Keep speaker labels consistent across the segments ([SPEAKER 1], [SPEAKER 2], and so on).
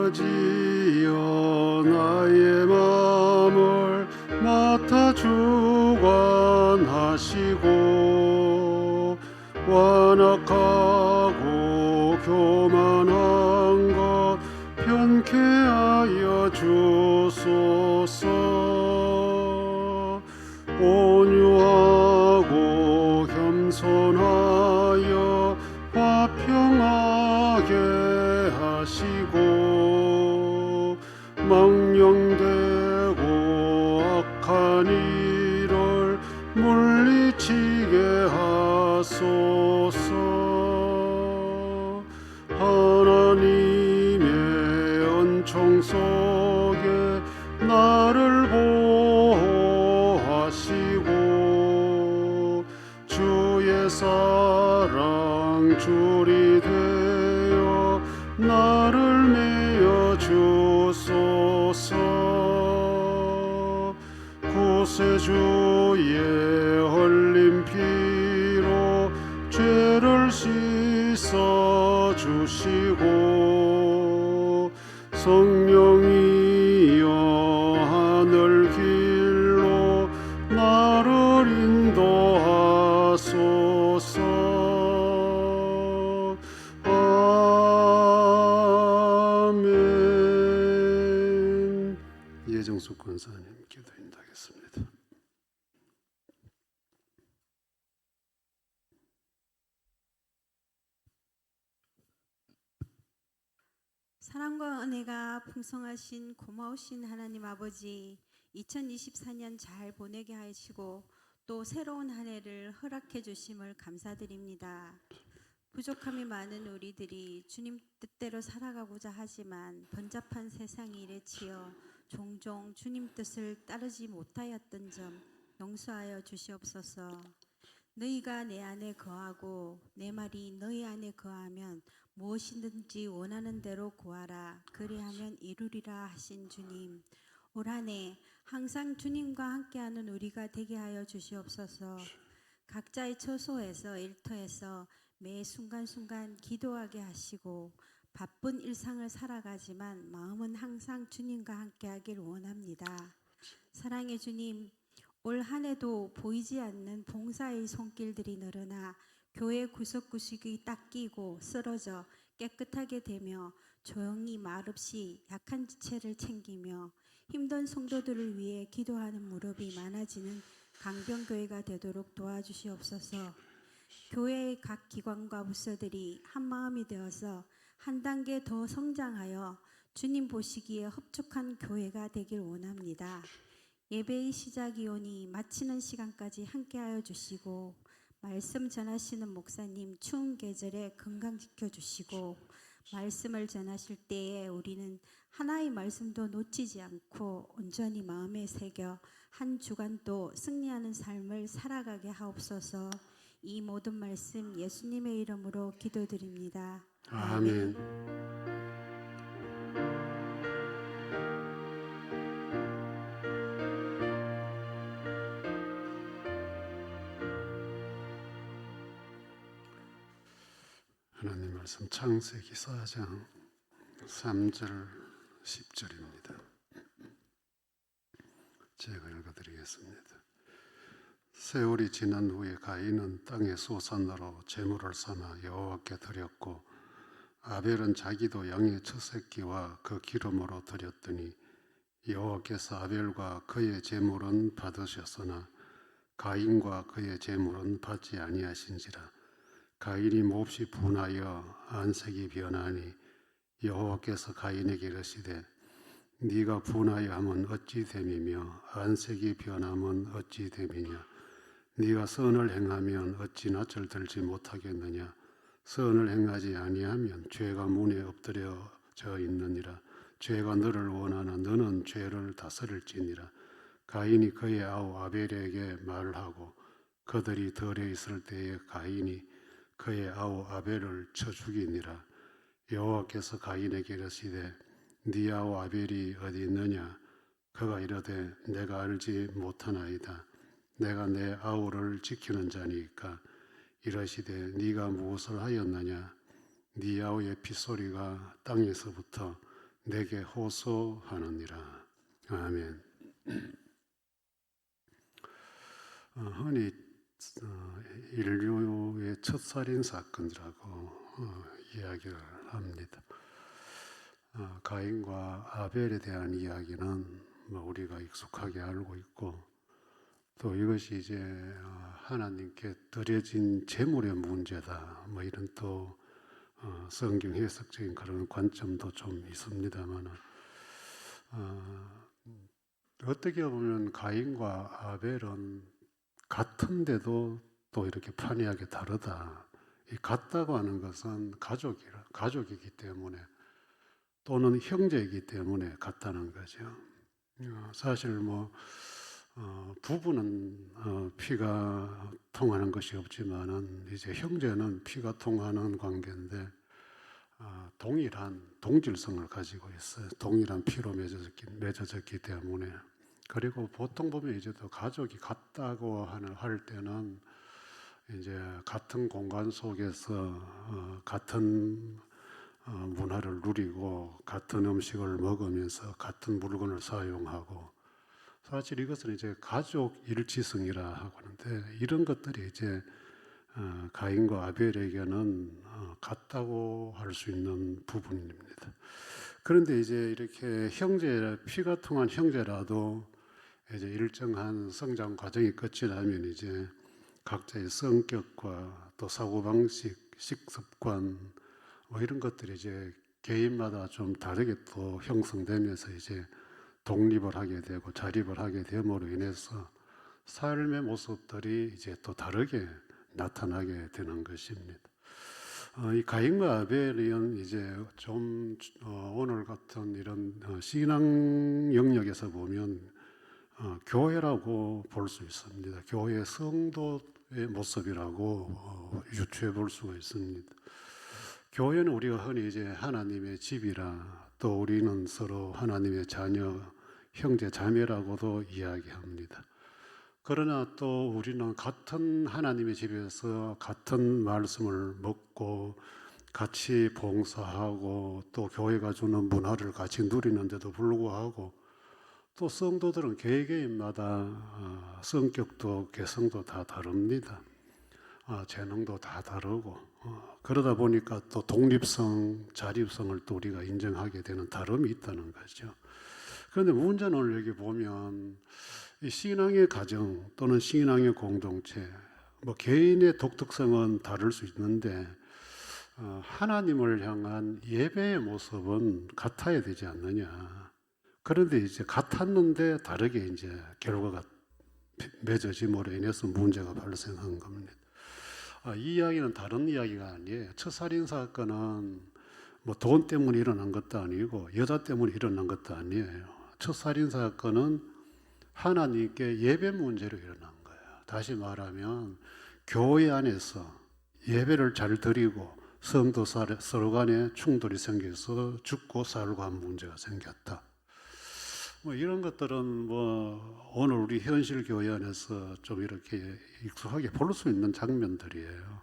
[SPEAKER 1] 아버지여 나의 맘을 맡아 주관하시고 완악하고 교만한 것 편케 하여 주소서. 온유하고 겸손하여 화평하게 하시고 망령되고 악한 일을 물리치게 하소서. 하나님의 은총 속에 나를 보호하시고 주의 사랑 줄이 되어 나를 메어 주소서. 구세주의 흘린 피로 죄를 씻어 주시고 성령이여 하늘 길로 나를 인도하소서. 아멘. 예정숙 권사님 기도 인도하겠습니다.
[SPEAKER 2] 사랑과 은혜가 풍성하신 고마우신 하나님 아버지, 2024년 잘 보내게 하시고 또 새로운 한 해를 허락해 주심을 감사드립니다. 부족함이 많은 우리들이 주님 뜻대로 살아가고자 하지만 번잡한 세상의 일에 치여 종종 주님 뜻을 따르지 못하였던 점 용서하여 주시옵소서. 너희가 내 안에 거하고 내 말이 너희 안에 거하면 무엇이든지 원하는 대로 구하라 그리하면 이루리라 하신 주님, 올 한 해 항상 주님과 함께하는 우리가 되게 하여 주시옵소서. 각자의 처소에서 일터에서 매 순간순간 기도하게 하시고 바쁜 일상을 살아가지만 마음은 항상 주님과 함께하길 원합니다. 사랑의 주님, 올 한 해도 보이지 않는 봉사의 손길들이 늘어나 교회 구석구석이 닦이고 쓰러져 깨끗하게 되며 조용히 말없이 약한 지체를 챙기며 힘든 성도들을 위해 기도하는 무릎이 많아지는 강변교회가 되도록 도와주시옵소서. 교회의 각 기관과 부서들이 한마음이 되어서 한 단계 더 성장하여 주님 보시기에 흡족한 교회가 되길 원합니다. 예배의 시작이 오니 마치는 시간까지 함께하여 주시고 말씀 전하시는 목사님 추운 계절에 건강 지켜주시고 말씀을 전하실 때에 우리는 하나의 말씀도 놓치지 않고 온전히 마음에 새겨 한 주간도 승리하는 삶을 살아가게 하옵소서. 이 모든 말씀 예수님의 이름으로 기도드립니다.
[SPEAKER 1] 아멘. 하나님 말씀 창세기 4장 3절 10절입니다. 제가 읽어드리겠습니다. 세월이 지난 후에 가인은 땅의 소산으로 제물을 삼아 여호와께 드렸고 아벨은 자기도 양의 첫 새끼와 그 기름으로 드렸더니 여호와께서 아벨과 그의 제물은 받으셨으나 가인과 그의 제물은 받지 아니하신지라. 가인이 몹시 분하여 안색이 변하니 여호와께서 가인에게 이르시되 네가 분하여 함은 어찌 됨이며 안색이 변함은 어찌 됨이냐. 네가 선을 행하면 어찌 낯을 들지 못하겠느냐. 선을 행하지 아니하면 죄가 문에 엎드려져 있느니라. 죄가 너를 원하나 너는 죄를 다스릴지니라. 가인이 그의 아우 아벨에게 말하고 그들이 덜에 있을 때에 가인이 그의 아우 아벨을 쳐 죽이니라. 여호와께서 가인에게 이르시되 네 아우 아벨이 어디 있느냐. 그가 이르되 내가 알지 못하나이다. 내가 내 아우를 지키는 자니까. 이르시되 네가 무엇을 하였느냐. 네 아우의 핏소리가 땅에서부터 내게 호소하느니라. 아멘. 흔히 인류의 첫 살인 사건이라고 이야기를 합니다. 가인과 아벨에 대한 이야기는 우리가 익숙하게 알고 있고, 또 이것이 이제 하나님께 드려진 제물의 문제다, 이런 또 성경 해석적인 그런 관점도 좀 있습니다만, 어떻게 보면 가인과 아벨은 같은데도 또 이렇게 판이하게 다르다. 이 같다고 하는 것은 가족이기 때문에, 또는 형제이기 때문에 같다는 거죠. 사실 부부는 피가 통하는 것이 없지만은 이제 형제는 피가 통하는 관계인데 동일한 동질성을 가지고 있어요. 동일한 피로 맺어졌기 때문에. 그리고 보통 보면 이제 또 가족이 같다고 할 때는 이제 같은 공간 속에서 같은 문화를 누리고 같은 음식을 먹으면서 같은 물건을 사용하고, 사실 이것은 이제 가족 일치성이라 하고 하는데, 이런 것들이 이제 가인과 아벨에게는 같다고 할 수 있는 부분입니다. 그런데 이제 이렇게 피가 통한 형제라도 이제 일정한 성장 과정이 끝이 나면 이제 각자의 성격과 또 사고방식, 식습관 이런 것들이 이제 개인마다 좀 다르게 또 형성되면서 이제 독립을 하게 되고 자립을 하게 됨으로 인해서 삶의 모습들이 이제 또 다르게 나타나게 되는 것입니다. 이 가인과 아벨은 이제 좀 오늘 같은 이런 신앙 영역에서 보면 교회라고 볼 수 있습니다. 교회 성도의 모습이라고 유추해 볼 수가 있습니다. 교회는 우리가 흔히 이제 하나님의 집이라, 또 우리는 서로 하나님의 자녀, 형제, 자매라고도 이야기합니다. 그러나 또 우리는 같은 하나님의 집에서 같은 말씀을 먹고 같이 봉사하고 또 교회가 주는 문화를 같이 누리는데도 불구하고, 또 성도들은 개개인마다 성격도 개성도 다 다릅니다. 재능도 다 다르고, 그러다 보니까 또 독립성, 자립성을 또 우리가 인정하게 되는 다름이 있다는 거죠. 그런데 문제는 오늘 여기 보면 이 신앙의 가정 또는 신앙의 공동체, 개인의 독특성은 다를 수 있는데 하나님을 향한 예배의 모습은 같아야 되지 않느냐. 그런데 이제 같았는데 다르게 이제 결과가 맺어짐으로 인해서 문제가 발생한 겁니다. 이 이야기는 다른 이야기가 아니에요. 첫 살인 사건은 돈 때문에 일어난 것도 아니고 여자 때문에 일어난 것도 아니에요. 첫 살인 사건은 하나님께 예배 문제로 일어난 거예요. 다시 말하면 교회 안에서 예배를 잘 드리고 성도 서로 간에 충돌이 생겨서 죽고 살고 한 문제가 생겼다. 이런 것들은 오늘 우리 현실 교회 안에서 좀 이렇게 익숙하게 볼 수 있는 장면들이에요.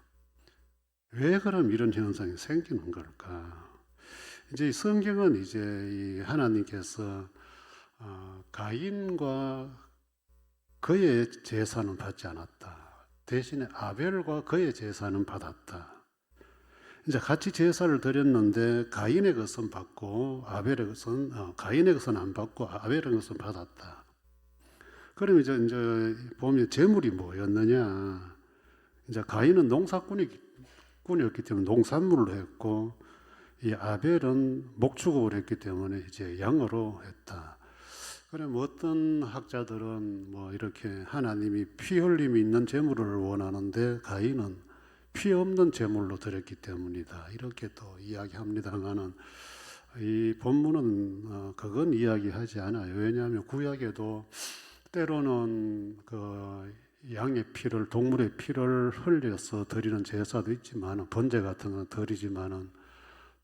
[SPEAKER 1] 왜 그럼 이런 현상이 생기는 걸까? 이제 성경은 이제 이 하나님께서 가인과 그의 제사는 받지 않았다. 대신에 아벨과 그의 제사는 받았다. 이제 같이 제사를 드렸는데 가인의 것은 받고 아벨의 것은 가인의 것은 안 받고 아벨의 것은 받았다. 그럼 이제 보면 제물이 뭐였느냐? 이제 가인은 농사꾼이었기 때문에 농산물로 했고, 이 아벨은 목축업을 했기 때문에 이제 양으로 했다. 그럼 어떤 학자들은 이렇게 하나님이 피 흘림이 있는 제물을 원하는데 가인은 피 없는 제물로 드렸기 때문이다. 이렇게 또 이야기합니다만은 이 본문은 그건 이야기하지 않아요. 왜냐하면 구약에도 때로는 그 양의 피를, 동물의 피를 흘려서 드리는 제사도 있지만, 번제 같은 건 드리지만은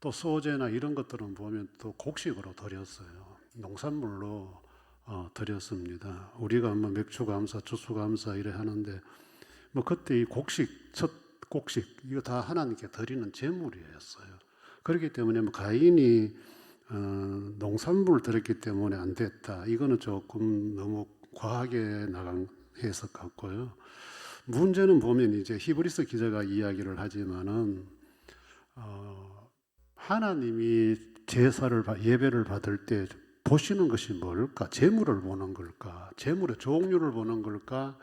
[SPEAKER 1] 또 소제나 이런 것들은 보면 또 곡식으로 드렸어요. 농산물로 드렸습니다. 우리가 맥주감사, 추수감사 이래 하는데 그때 이 첫 곡식 이거 다 하나님께 드리는 제물이었어요. 그렇기 때문에 가인이 농산물을 드렸기 때문에 안 됐다. 이거는 조금 너무 과하게 나간 해석 같고요. 문제는 보면 이제 히브리서 기자가 이야기를 하지만은 하나님이 예배를 받을 때 보시는 것이 뭘까? 재물을 보는 걸까? 재물의 종류를 보는 걸까?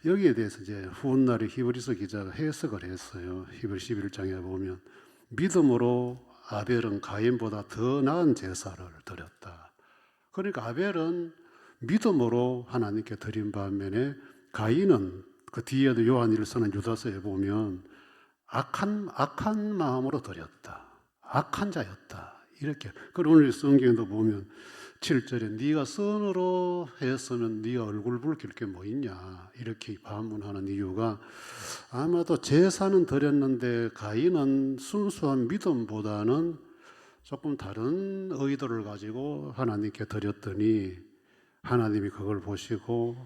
[SPEAKER 1] 여기에 대해서 이제 훗날에 히브리서 기자가 해석을 했어요. 히브리 11장에 보면 믿음으로 아벨은 가인보다 더 나은 제사를 드렸다. 그러니까 아벨은 믿음으로 하나님께 드린 반면에 가인은 그 뒤에도 요한일서는 유다서에 보면 악한 마음으로 드렸다. 악한 자였다. 이렇게. 그리고 오늘 성경에도 보면 7절에 네가 선으로 했으면 네가 얼굴 붉힐 게 뭐 있냐 이렇게 반문하는 이유가 아마도 제사는 드렸는데 가인은 순수한 믿음보다는 조금 다른 의도를 가지고 하나님께 드렸더니 하나님이 그걸 보시고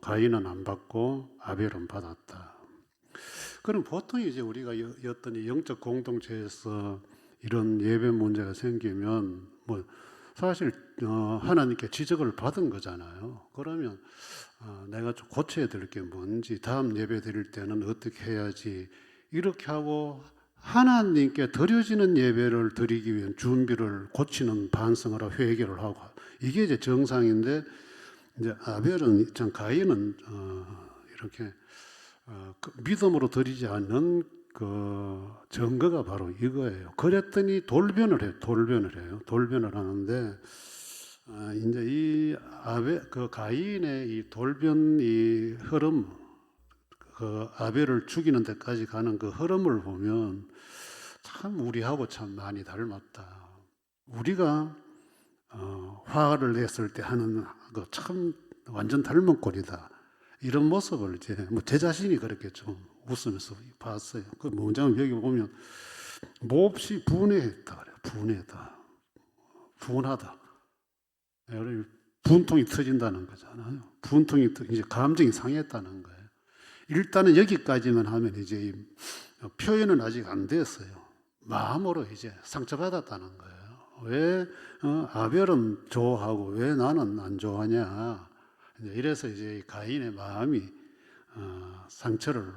[SPEAKER 1] 가인은 안 받고 아벨은 받았다. 그럼 보통 이제 우리가 였더니 영적 공동체에서 이런 예배 문제가 생기면 뭐 사실 하나님께 지적을 받은 거잖아요. 그러면 내가 좀 고쳐야 될 게 뭔지, 다음 예배 드릴 때는 어떻게 해야지, 이렇게 하고 하나님께 드려지는 예배를 드리기 위한 준비를 고치는 반성을 하고 회개를 하고, 이게 이제 정상인데, 이제 아벨은 참 가인은 이렇게 믿음으로 드리지 않는 그 증거가 바로 이거예요. 그랬더니 돌변을 해요. 돌변을 하는데 이제 이 그 가인의 이 돌변 이 흐름, 그 아벨을 죽이는 데까지 가는 그 흐름을 보면 참 우리하고 참 많이 닮았다. 우리가 화를 냈을 때 하는 그 참 완전 닮은 꼴이다. 이런 모습을 이제 뭐 제 자신이 그렇게 좀 웃으면서 봤어요. 그 문장을 여기 보면 몹시 분해했다 그래요. 분하다. 분통이 터진다는 거잖아요. 이제 감정이 상했다는 거예요. 일단은 여기까지만 하면 이제 표현은 아직 안 됐어요. 마음으로 이제 상처받았다는 거예요. 왜 아벨은 좋아하고 왜 나는 안 좋아하냐. 이래서 이제 가인의 마음이 상처를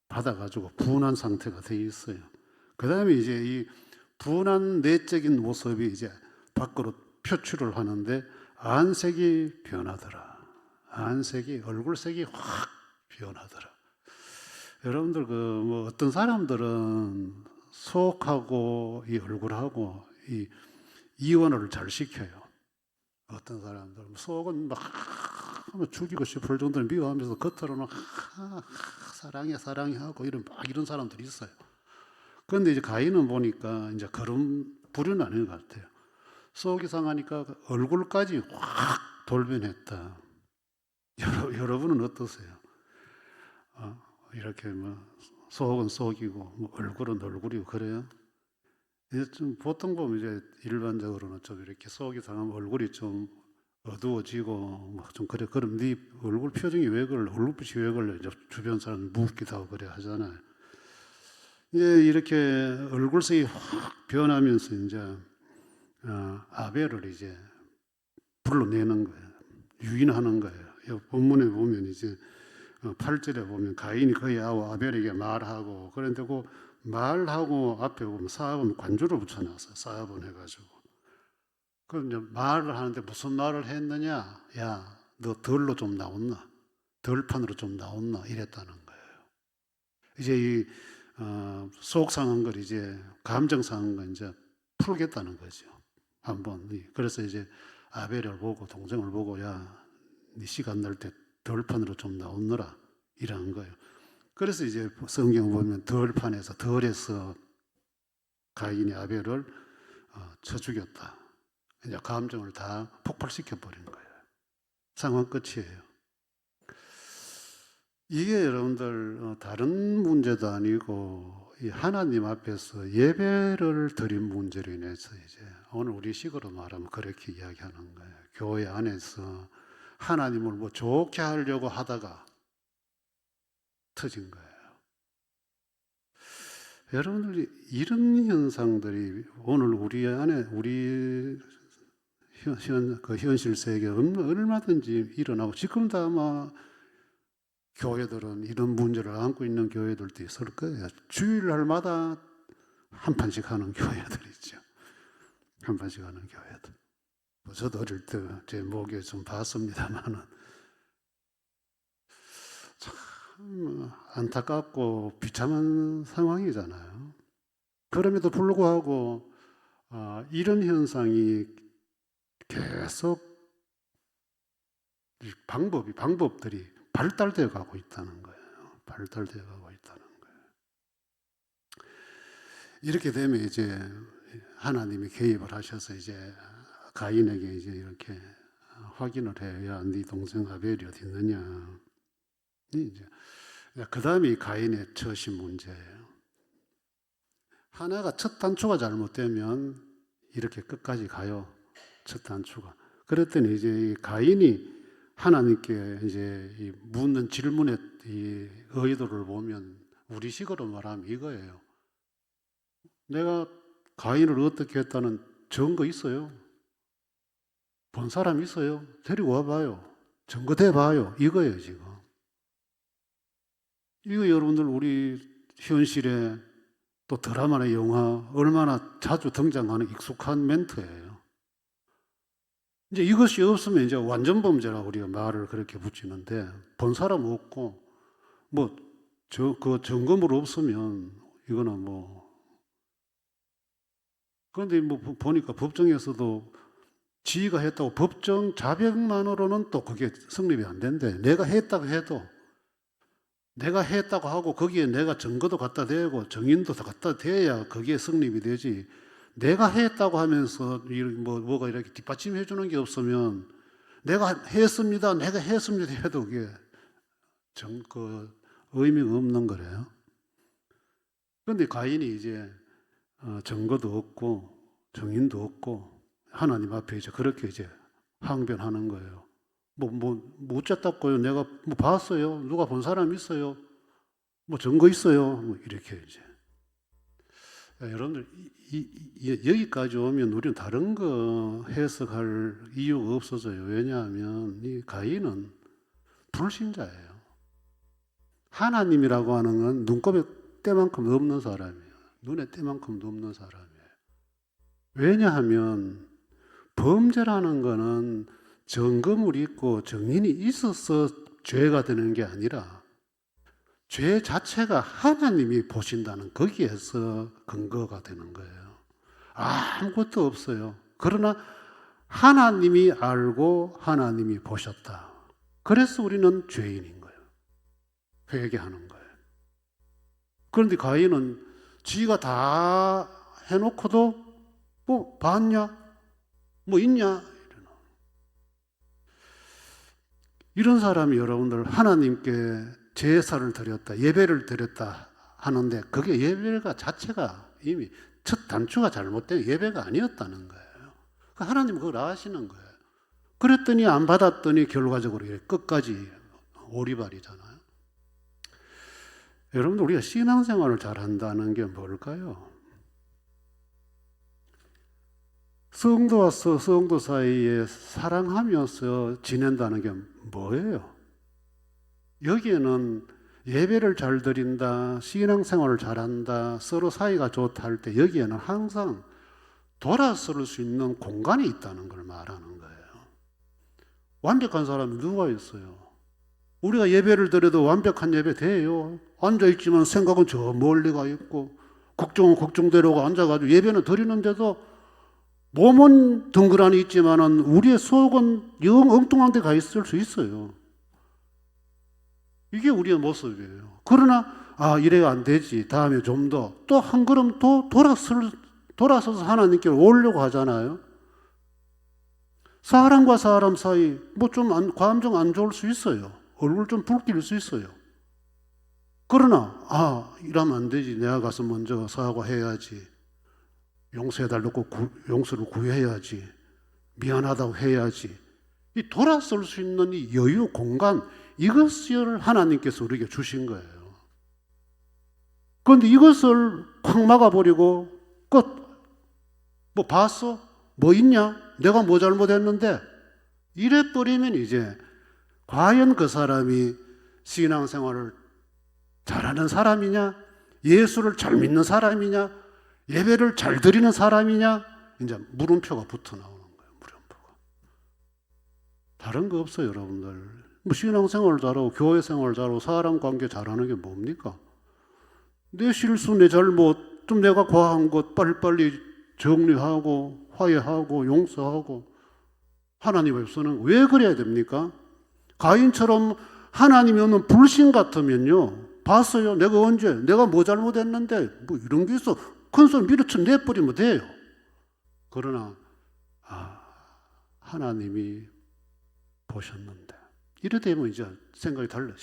[SPEAKER 1] 받아가지고 분한 상태가 돼 있어요. 그 다음에 이제 이 분한 내적인 모습이 이제 밖으로 표출을 하는데 안색이 변하더라. 얼굴색이 확 변하더라. 여러분들 그 뭐 어떤 사람들은 속하고 이 얼굴하고 이 이원을 잘 시켜요. 어떤 사람들 속은 막 죽이고 싶을 정도로 미워하면서 겉으로는 사랑해 하고 이런 사람들이 있어요. 그런데 이제 가인은 보니까 이제 그런 부류는 아닌 것 같아요. 속이 상하니까 얼굴까지 확 돌변했다. 여러분은 어떠세요? 이렇게 뭐 속은 속이고 뭐 얼굴은 얼굴이고 그래요? 이제 좀 보통 보면 이제 일반적으로는 좀 이렇게 속이 상하면 얼굴이 좀 어두워지고 뭐 좀 그래. 그럼 네 얼굴 표정이 왜 그래? 얼굴빛이 왜 그래? 이제 주변 사람 묻기도 하고 그래 하잖아요. 이제 이렇게 얼굴색이 확 변하면서 이제 아벨을 이제 불러내는 거예요. 유인하는 거예요. 본문에 보면 이제 8절에 보면 가인이 그의 아우 아벨에게 말하고, 그런데 그 말하고 앞에 보면 사업은 관주를 붙여놨어요. 사업은 해가지고. 그럼 이제 말을 하는데 무슨 말을 했느냐? 야, 너 덜로 좀 나왔나? 덜판으로 좀 나왔나? 이랬다는 거예요. 이제 이 속 상한 걸 이제 감정 상한 걸 이제 풀겠다는 거죠. 한번. 그래서 이제 아벨을 보고 동생을 보고 야, 네 시간 날 때 덜판으로 좀 나오느라 이러는 거예요. 그래서 이제 성경 보면 덜판에서 덜에서 가인이 아벨을 쳐 죽였다. 이제 감정을 다 폭발시켜 버린 거예요. 상황 끝이에요. 이게 여러분들 다른 문제도 아니고 이 하나님 앞에서 예배를 드린 문제로 인해서 이제 오늘 우리 식으로 말하면 그렇게 이야기하는 거예요. 교회 안에서 하나님을 뭐 좋게 하려고 하다가 터진 거예요. 여러분들 이런 현상들이 오늘 우리 안에 우리 그 현실 세계에 얼마든지 일어나고 지금도 아마 교회들은 이런 문제를 안고 있는 교회들도 있을 거예요. 주일날마다 한 판씩 하는 교회들 있죠. 한 판씩 하는 교회들. 저도 어릴 때 제 목에 좀 봤습니다만은 참 안타깝고 비참한 상황이잖아요. 그럼에도 불구하고 이런 현상이 계속 방법들이 발달되어 가고 있다는 거예요. 발달되어 가고 있다는 거예요. 이렇게 되면 이제 하나님이 개입을 하셔서 이제 가인에게 이제 이렇게 확인을 해야 네 동생 아벨이 어디 있느냐. 이제 그 다음에 가인의 처신 문제예요. 하나가 첫 단추가 잘못되면 이렇게 끝까지 가요. 첫 단추가. 그랬더니 이제 이 가인이 하나님께 이제 이 묻는 질문의 이 의도를 보면 우리식으로 말하면 이거예요. 내가 가인을 어떻게 했다는 증거 있어요? 본 사람 있어요? 데리고 와봐요. 증거 대봐요. 이거예요 지금. 이거 여러분들 우리 현실에 또 드라마나 영화 얼마나 자주 등장하는 익숙한 멘트예요. 이제 이것이 없으면 이제 완전 범죄라고 우리가 말을 그렇게 붙이는데 본 사람 없고 그 점검으로 없으면 이거는 그런데 보니까 법정에서도 지가 했다고 법정 자백만으로는 또 그게 성립이 안 된대. 내가 했다고 해도 내가 했다고 하고 거기에 내가 증거도 갖다 대고 증인도 다 갖다 대야 그게 성립이 되지. 내가 했다고 하면서 뭐가 이렇게 뒷받침해 주는 게 없으면 내가 했습니다 해도 그게 의미가 없는 거래요. 그런데 가인이 이제 증거도 없고 증인도 없고 하나님 앞에 이제 그렇게 이제 항변하는 거예요. 어쨌다고요? 내가 봤어요. 누가 본 사람 있어요? 증거 있어요? 이렇게 이제. 여러분들 여기까지 오면 우리는 다른 거 해석할 이유가 없어져요. 왜냐하면 이 가인은 불신자예요. 하나님이라고 하는 건 눈곱에 때만큼 없는 사람이에요. 눈에 때만큼도 없는 사람이에요. 왜냐하면 범죄라는 거는 증거물이 있고 증인이 있어서 죄가 되는 게 아니라 죄 자체가 하나님이 보신다는 거기에서 근거가 되는 거예요. 아무것도 없어요. 그러나 하나님이 알고 하나님이 보셨다. 그래서 우리는 죄인인 거예요. 회개하는 거예요. 그런데 가인은 지가 다 해놓고도 봤냐? 있냐? 이런 사람이 여러분들 하나님께 제사를 드렸다, 예배를 드렸다 하는데 그게 예배가 자체가 이미 첫 단추가 잘못된 예배가 아니었다는 거예요. 하나님은 그걸 아시는 거예요. 그랬더니 안 받았더니 결과적으로 끝까지 오리발이잖아요. 여러분들 우리가 신앙생활을 잘한다는 게 뭘까요? 성도와 성도 사이에 사랑하면서 지낸다는 게 뭐예요? 여기에는 예배를 잘 드린다, 신앙생활을 잘한다, 서로 사이가 좋다 할 때 여기에는 항상 돌아설 수 있는 공간이 있다는 걸 말하는 거예요. 완벽한 사람이 누가 있어요? 우리가 예배를 드려도 완벽한 예배 돼요. 앉아있지만 생각은 저 멀리 가 있고 걱정은 걱정대로 앉아가지고 예배는 드리는데도 몸은 덩그러니 있지만은 우리의 속은 영 엉뚱한 데 가 있을 수 있어요. 이게 우리의 모습이에요. 그러나 이래야 안 되지. 다음에 좀 더 또 한 걸음 더 돌아서서 하나님께 오려고 하잖아요. 사람과 사람 사이 좀 감정 안 좋을 수 있어요. 얼굴 좀 붉힐 수 있어요. 그러나 이러면 안 되지. 내가 가서 먼저 사과해야지. 용서해달라고 용서를 구해야지. 미안하다고 해야지. 이 돌아설 수 있는 이 여유, 공간, 이것을 하나님께서 우리에게 주신 거예요. 그런데 이것을 콱 막아버리고 끝. 뭐 봤어? 뭐 있냐? 내가 뭐 잘못했는데? 이래버리면 이제 과연 그 사람이 신앙생활을 잘하는 사람이냐? 예수를 잘 믿는 사람이냐? 예배를 잘 드리는 사람이냐? 이제 물음표가 붙어 나오는 거예요. 물음표가. 다른 거 없어요, 여러분들. 뭐 신앙생활 잘하고 교회 생활 잘하고 사람 관계 잘하는 게 뭡니까? 내 실수, 내 잘못, 좀 내가 과한 것 빨리빨리 정리하고 화해하고 용서하고 하나님 앞에서는 왜 그래야 됩니까? 가인처럼 하나님이 없는 불신 같으면요. 봤어요. 내가 언제? 내가 뭐 잘못했는데? 뭐 이런 게 있어. 큰 소리 밀어쳐 내버리면 돼요. 그러나 하나님이 보셨는데 이래 되면 이제 생각이 달라.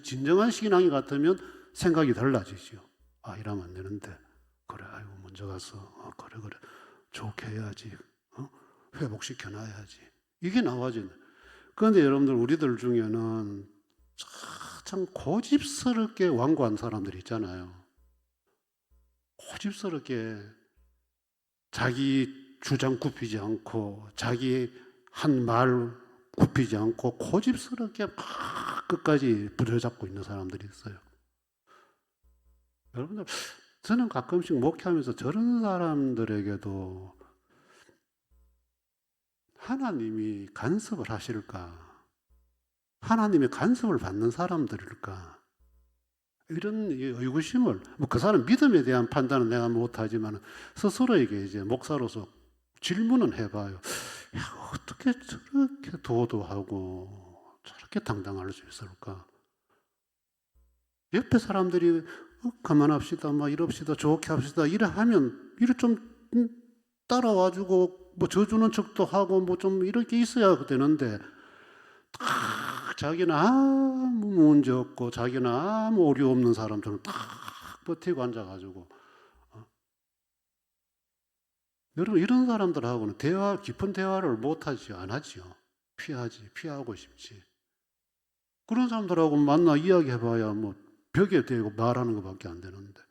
[SPEAKER 1] 진정한 신앙이 같으면 생각이 달라지죠. 이러면 안 되는데 그래, 아이고 먼저 가서 그래 좋게 해야지. 회복시켜놔야지. 이게 나와지네. 그런데 여러분들 우리들 중에는 참 고집스럽게 완고한 사람들이 있잖아요. 고집스럽게 자기 주장 굽히지 않고 자기 한 말 굽히지 않고 고집스럽게 막 끝까지 부여잡고 있는 사람들이 있어요. 여러분들, 저는 가끔씩 목회하면서 저런 사람들에게도 하나님이 간섭을 하실까? 하나님의 간섭을 받는 사람들일까? 이런 의구심을, 그 사람 믿음에 대한 판단은 내가 못하지만 스스로에게 이제 목사로서 질문은 해봐요. 야, 어떻게 저렇게 도도하고 저렇게 당당할 수 있을까? 옆에 사람들이 그만합시다, 이럽시다, 좋게 합시다, 이래 하면 이래 좀 따라와주고 뭐 져주는 척도 하고 뭐 좀 이렇게 있어야 되는데 자기는 아무 문제 없고 자기는 아무 오류 없는 사람들은 딱 버티고 앉아가지고 여러분 이런 사람들하고는 깊은 대화를 못하지 안 하지요. 피하고 싶지. 그런 사람들하고 만나 이야기해봐야 뭐 벽에 대고 말하는 것밖에 안 되는데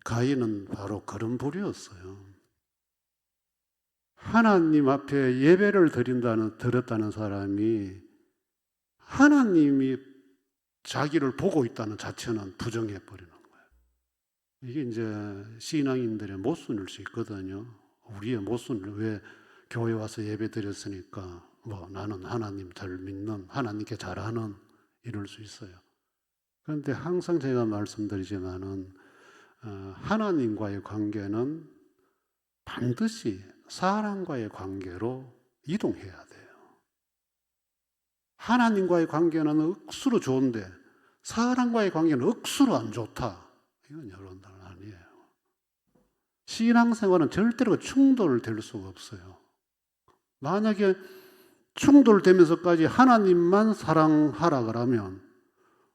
[SPEAKER 1] 가인은 바로 그런 부류였어요. 하나님 앞에 예배를 드렸다는 사람이 하나님이 자기를 보고 있다는 자체는 부정해버리는 거예요. 이게 이제 신앙인들의 모순일 수 있거든요. 우리의 모순을 왜 교회 와서 예배 드렸으니까 뭐 나는 하나님 잘 믿는, 하나님께 잘하는 이럴 수 있어요. 그런데 항상 제가 말씀드리지만은 하나님과의 관계는 반드시 사람과의 관계로 이동해야 돼요. 하나님과의 관계는 억수로 좋은데 사람과의 관계는 억수로 안 좋다. 이건 여러분들 아니에요. 신앙생활은 절대로 충돌될 수가 없어요. 만약에 충돌되면서까지 하나님만 사랑하라 그러면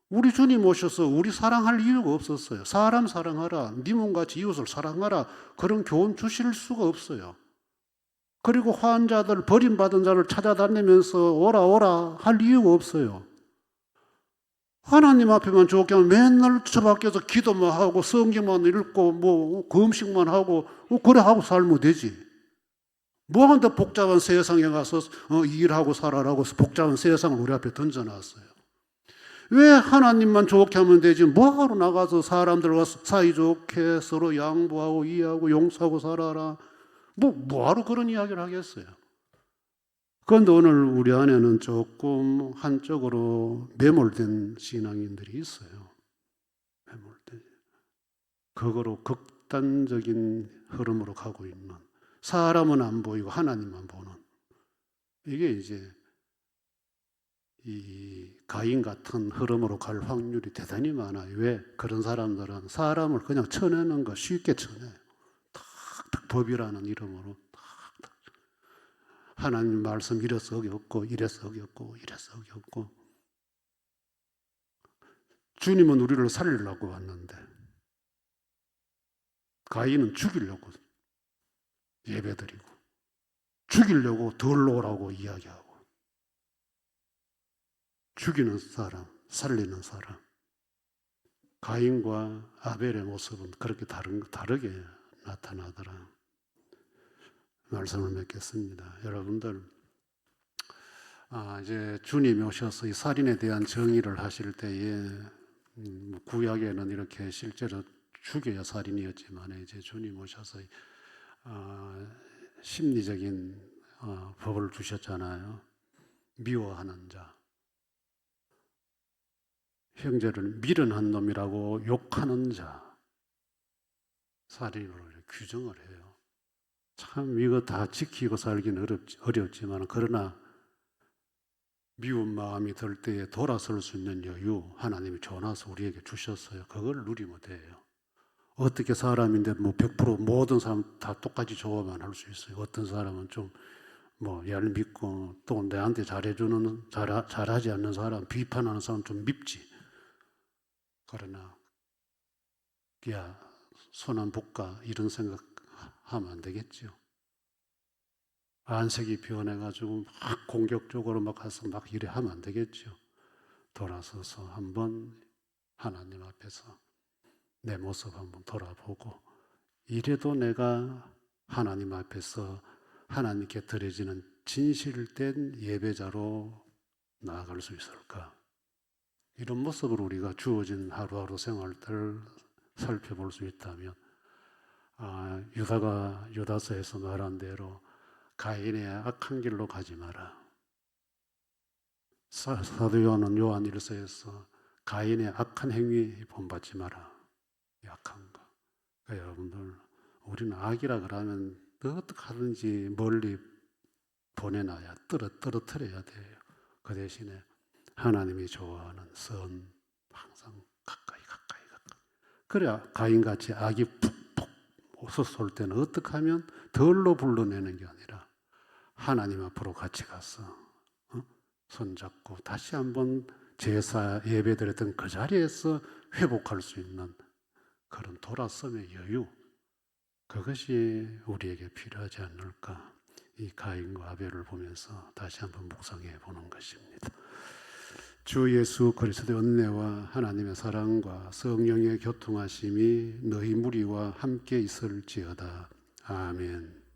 [SPEAKER 1] 우리 주님 오셔서 우리 사랑할 이유가 없었어요. 사람 사랑하라, 네 몸같이 이웃을 사랑하라 그런 교훈 주실 수가 없어요. 그리고 환자들, 버림받은 자를 찾아다니면서 오라 할 이유가 없어요. 하나님 앞에만 좋게 하면 맨날 저 밖에서 기도만 하고 성경만 읽고 뭐 금식만 하고 그래 하고 살면 되지. 뭐한테 복잡한 세상에 가서 일하고 살아라고 복잡한 세상을 우리 앞에 던져놨어요. 왜 하나님만 좋게 하면 되지 뭐하러 나가서 사람들과 사이좋게 서로 양보하고 이해하고 용서하고 살아라. 뭐하러 그런 이야기를 하겠어요. 그런데 오늘 우리 안에는 조금 한쪽으로 매몰된 신앙인들이 있어요. 매몰된. 그거로 극단적인 흐름으로 가고 있는. 사람은 안 보이고 하나님만 보는. 이게 이제 이 가인 같은 흐름으로 갈 확률이 대단히 많아요. 왜? 그런 사람들은 사람을 그냥 쳐내는 거 쉽게 쳐내요. 탁탁 법이라는 이름으로 탁탁. 하나님 말씀 이래서 어겼고 이래서 어겼고 이래서 어겼고 주님은 우리를 살리려고 왔는데 가인은 죽이려고 예배드리고 죽이려고 덜 오라고 이야기하고 죽이는 사람, 살리는 사람. 가인과 아벨의 모습은 그렇게 다르게 나타나더라. 말씀을 맺겠습니다. 여러분들, 이제 주님이 오셔서 이 살인에 대한 정의를 하실 때에 구약에는 이렇게 실제로 죽여야 살인이었지만 이제 주님 오셔서 심리적인 법을 주셨잖아요. 미워하는 자, 형제를 미련한 놈이라고 욕하는 자, 살인으로 규정을 해요. 참 이거 다 지키고 살기는 어렵지만 그러나 미운 마음이 들 때에 돌아설 수 있는 여유 하나님이 전화서 우리에게 주셨어요. 그걸 누리면 돼요. 어떻게 사람인데 뭐 100% 모든 사람 다 똑같이 좋아만 할 수 있어요. 어떤 사람은 좀 얄밉고 또 내한테 잘하지 않는 사람, 비판하는 사람 좀 밉지. 그러나 야 손안 볼까 이런 생각하면 안 되겠죠. 안색이 변해가지고 막 공격적으로 막 가서 막 이래 하면 안 되겠죠. 돌아서서 한번 하나님 앞에서 내 모습 한번 돌아보고 이래도 내가 하나님 앞에서 하나님께 드려지는 진실된 예배자로 나아갈 수 있을까? 이런 모습으로 우리가 주어진 하루하루 생활들을 살펴볼 수 있다면 유다가 유다서에서 말한 대로 가인의 악한 길로 가지 마라. 사도 요한은 요한 1서에서 가인의 악한 행위 본받지 마라. 약한 거. 그러니까 여러분들 우리는 악이라 그러면 어떻게 하든지 멀리 보내놔야 떨어뜨려야 돼요. 그 대신에 하나님이 좋아하는 선 항상 가까이. 그래야 가인같이 악이 푹푹 솟을 때는 어떻게 하면 덜로 불러내는 게 아니라 하나님 앞으로 같이 가서 손잡고 다시 한번 제사 예배드렸던 그 자리에서 회복할 수 있는 그런 돌아섬의 여유, 그것이 우리에게 필요하지 않을까. 이 가인과 아벨을 보면서 다시 한번 묵상해 보는 것입니다. 주 예수 그리스도의 은혜와 하나님의 사랑과 성령의 교통하심이 너희 무리와 함께 있을지어다. 아멘.